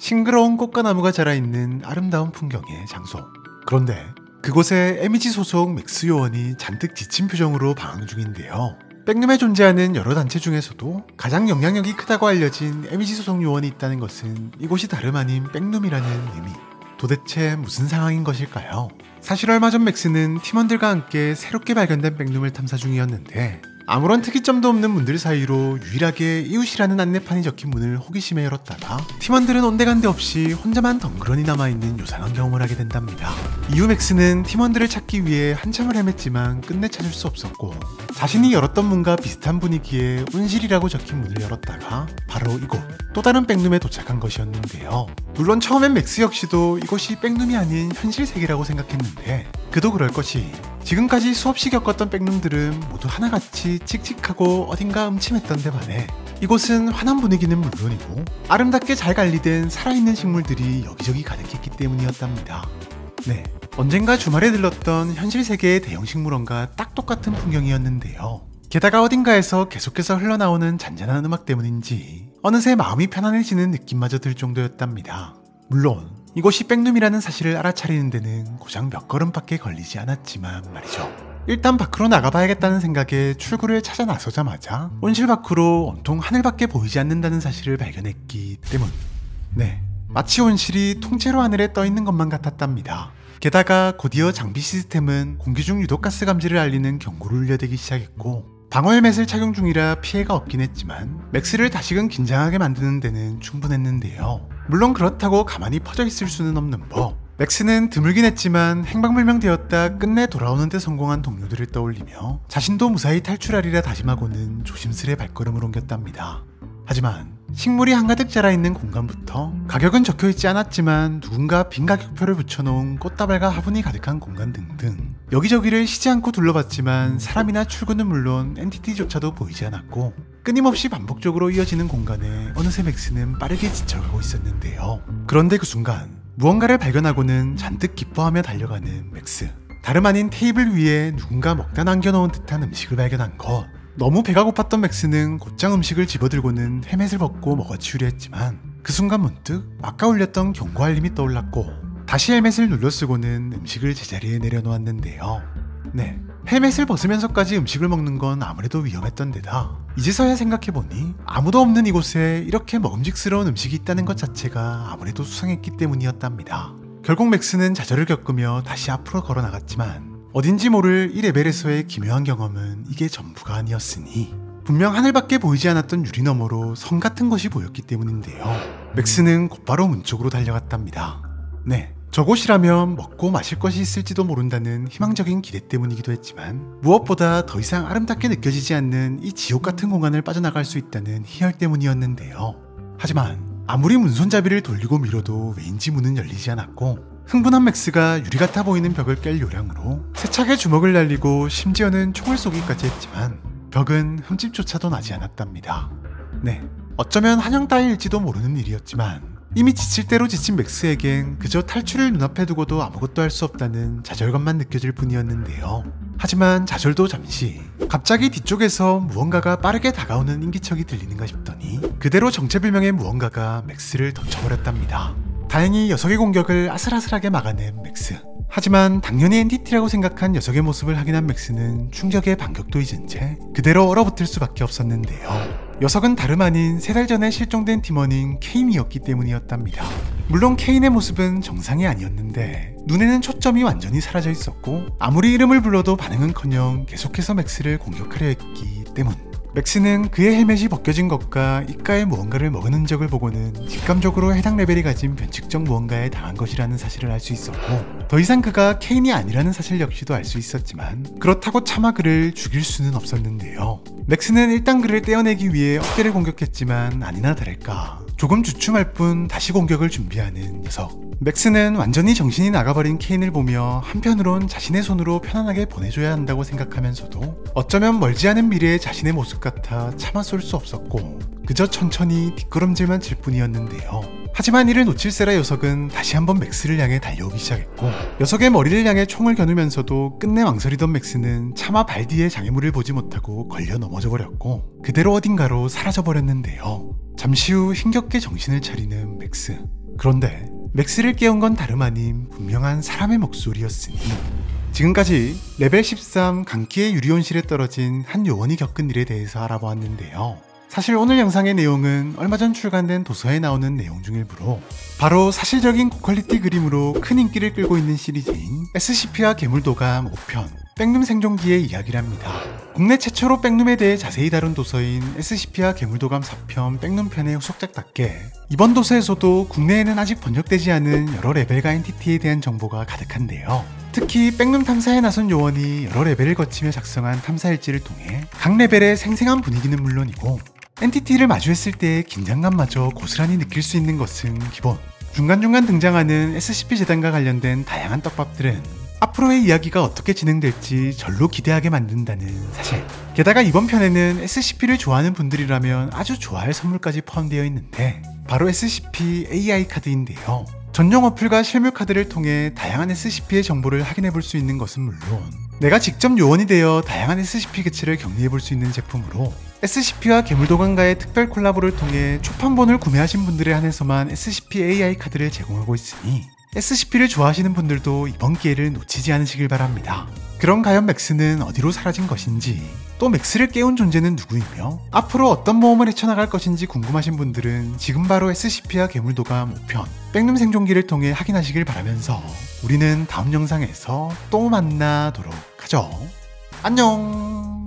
싱그러운 꽃과 나무가 자라있는 아름다운 풍경의 장소. 그런데 그곳에 에미지 소속 맥스 요원이 잔뜩 지친 표정으로 방황 중인데요. 백룸에 존재하는 여러 단체 중에서도 가장 영향력이 크다고 알려진 에미지 소속 요원이 있다는 것은 이곳이 다름 아닌 백룸이라는 의미. 도대체 무슨 상황인 것일까요? 사실 얼마 전 맥스는 팀원들과 함께 새롭게 발견된 백룸을 탐사 중이었는데 아무런 특이점도 없는 문들 사이로 유일하게 이웃이라는 안내판이 적힌 문을 호기심에 열었다가 팀원들은 온데간데 없이 혼자만 덩그러니 남아있는 요상한 경험을 하게 된답니다. 이후 맥스는 팀원들을 찾기 위해 한참을 헤맸지만 끝내 찾을 수 없었고 자신이 열었던 문과 비슷한 분위기의 온실이라고 적힌 문을 열었다가 바로 이곳 또 다른 백룸에 도착한 것이었는데요. 물론 처음엔 맥스 역시도 이곳이 백룸이 아닌 현실 세계라고 생각했는데 그도 그럴 것이 지금까지 수없이 겪었던 백룸들은 모두 하나같이 칙칙하고 어딘가 음침했던 데 반해 이곳은 환한 분위기는 물론이고 아름답게 잘 관리된 살아있는 식물들이 여기저기 가득했기 때문이었답니다. 네, 언젠가 주말에 들렀던 현실 세계의 대형 식물원과 딱 똑같은 풍경이었는데요. 게다가 어딘가에서 계속해서 흘러나오는 잔잔한 음악 때문인지 어느새 마음이 편안해지는 느낌마저 들 정도였답니다. 물론 이곳이 백룸이라는 사실을 알아차리는 데는 고작 몇 걸음밖에 걸리지 않았지만 말이죠. 일단 밖으로 나가봐야겠다는 생각에 출구를 찾아 나서자마자 온실 밖으로 온통 하늘밖에 보이지 않는다는 사실을 발견했기 때문. 네, 마치 온실이 통째로 하늘에 떠있는 것만 같았답니다. 게다가 곧이어 장비 시스템은 공기 중 유독가스 감지를 알리는 경고를 울려대기 시작했고 방어 헬멧을 착용 중이라 피해가 없긴 했지만 맥스를 다시금 긴장하게 만드는 데는 충분했는데요. 물론 그렇다고 가만히 퍼져 있을 수는 없는 법. 맥스는 드물긴 했지만 행방불명되었다 끝내 돌아오는 데 성공한 동료들을 떠올리며 자신도 무사히 탈출하리라 다짐하고는 조심스레 발걸음을 옮겼답니다. 하지만 식물이 한가득 자라있는 공간부터 가격은 적혀있지 않았지만 누군가 빈 가격표를 붙여놓은 꽃다발과 화분이 가득한 공간 등등 여기저기를 쉬지 않고 둘러봤지만 사람이나 출구는 물론 엔티티조차도 보이지 않았고 끊임없이 반복적으로 이어지는 공간에 어느새 맥스는 빠르게 지쳐가고 있었는데요. 그런데 그 순간 무언가를 발견하고는 잔뜩 기뻐하며 달려가는 맥스. 다름 아닌 테이블 위에 누군가 먹다 남겨놓은 듯한 음식을 발견한 것. 너무 배가 고팠던 맥스는 곧장 음식을 집어들고는 헬멧을 벗고 먹어치우려 했지만 그 순간 문득 아까 울렸던 경고 알림이 떠올랐고 다시 헬멧을 눌러 쓰고는 음식을 제자리에 내려놓았는데요. 네, 헬멧을 벗으면서까지 음식을 먹는 건 아무래도 위험했던 데다 이제서야 생각해보니 아무도 없는 이곳에 이렇게 먹음직스러운 음식이 있다는 것 자체가 아무래도 수상했기 때문이었답니다. 결국 맥스는 좌절을 겪으며 다시 앞으로 걸어나갔지만 어딘지 모를 이 레벨에서의 기묘한 경험은 이게 전부가 아니었으니 분명 하늘밖에 보이지 않았던 유리 너머로 성 같은 것이 보였기 때문인데요. 맥스는 곧바로 문 쪽으로 달려갔답니다. 네, 저곳이라면 먹고 마실 것이 있을지도 모른다는 희망적인 기대 때문이기도 했지만 무엇보다 더 이상 아름답게 느껴지지 않는 이 지옥 같은 공간을 빠져나갈 수 있다는 희열 때문이었는데요. 하지만 아무리 문손잡이를 돌리고 밀어도 왜인지 문은 열리지 않았고 흥분한 맥스가 유리 같아 보이는 벽을 깰 요량으로 세차게 주먹을 날리고 심지어는 총을 쏘기까지 했지만 벽은 흠집조차도 나지 않았답니다. 네, 어쩌면 한영 따위일지도 모르는 일이었지만 이미 지칠 대로 지친 맥스에겐 그저 탈출을 눈앞에 두고도 아무것도 할 수 없다는 좌절감만 느껴질 뿐이었는데요. 하지만 좌절도 잠시 갑자기 뒤쪽에서 무언가가 빠르게 다가오는 인기척이 들리는가 싶더니 그대로 정체불명의 무언가가 맥스를 덮쳐버렸답니다. 다행히 녀석의 공격을 아슬아슬하게 막아낸 맥스. 하지만 당연히 엔티티라고 생각한 녀석의 모습을 확인한 맥스는 충격에 반격도 잊은 채 그대로 얼어붙을 수밖에 없었는데요. 녀석은 다름 아닌 3달 전에 실종된 팀원인 케인이었기 때문이었답니다. 물론 케인의 모습은 정상이 아니었는데 눈에는 초점이 완전히 사라져 있었고 아무리 이름을 불러도 반응은커녕 계속해서 맥스를 공격하려 했기 때문. 맥스는 그의 헬멧이 벗겨진 것과 입가에 무언가를 먹은 흔적을 보고는 직감적으로 해당 레벨이 가진 변칙적 무언가에 당한 것이라는 사실을 알 수 있었고 더 이상 그가 케인이 아니라는 사실 역시도 알 수 있었지만 그렇다고 차마 그를 죽일 수는 없었는데요. 맥스는 일단 그를 떼어내기 위해 어깨를 공격했지만 아니나 다를까 조금 주춤할 뿐 다시 공격을 준비하는 녀석. 맥스는 완전히 정신이 나가버린 케인을 보며 한편으론 자신의 손으로 편안하게 보내줘야 한다고 생각하면서도 어쩌면 멀지 않은 미래의 자신의 모습 같아 차마 쏠 수 없었고 그저 천천히 뒷걸음질만 칠 뿐이었는데요. 하지만 이를 놓칠세라 녀석은 다시 한번 맥스를 향해 달려오기 시작했고 녀석의 머리를 향해 총을 겨누면서도 끝내 망설이던 맥스는 차마 발 뒤에 장애물을 보지 못하고 걸려 넘어져 버렸고 그대로 어딘가로 사라져 버렸는데요. 잠시 후 힘겹게 정신을 차리는 맥스. 그런데 맥스를 깨운 건 다름 아닌 분명한 사람의 목소리였으니 지금까지 레벨 13 강기의 유리온실에 떨어진 한 요원이 겪은 일에 대해서 알아보았는데요. 사실 오늘 영상의 내용은 얼마 전 출간된 도서에 나오는 내용 중 일부로 바로 사실적인 고퀄리티 그림으로 큰 인기를 끌고 있는 시리즈인 SCP와 괴물도감 5편 백룸 생존기의 이야기랍니다. 국내 최초로 백룸에 대해 자세히 다룬 도서인 SCP와 괴물도감 4편 백룸편의 후속작답게 이번 도서에서도 국내에는 아직 번역되지 않은 여러 레벨과 엔티티에 대한 정보가 가득한데요. 특히 백룸 탐사에 나선 요원이 여러 레벨을 거치며 작성한 탐사일지를 통해 각 레벨의 생생한 분위기는 물론이고 엔티티를 마주했을 때의 긴장감마저 고스란히 느낄 수 있는 것은 기본. 중간중간 등장하는 SCP 재단과 관련된 다양한 떡밥들은 앞으로의 이야기가 어떻게 진행될지 절로 기대하게 만든다는 사실. 게다가 이번 편에는 SCP를 좋아하는 분들이라면 아주 좋아할 선물까지 포함되어 있는데 바로 SCP AI 카드인데요. 전용 어플과 실물 카드를 통해 다양한 SCP의 정보를 확인해 볼 수 있는 것은 물론 내가 직접 요원이 되어 다양한 SCP 개체를 격리해 볼 수 있는 제품으로 SCP와 괴물도감과의 특별 콜라보를 통해 초판본을 구매하신 분들에 한해서만 SCP AI 카드를 제공하고 있으니 SCP를 좋아하시는 분들도 이번 기회를 놓치지 않으시길 바랍니다. 그럼 과연 맥스는 어디로 사라진 것인지, 또 맥스를 깨운 존재는 누구이며 앞으로 어떤 모험을 헤쳐나갈 것인지 궁금하신 분들은 지금 바로 SCP와 괴물도감 5편 백룸 생존기를 통해 확인하시길 바라면서 우리는 다음 영상에서 또 만나도록 하죠. 안녕.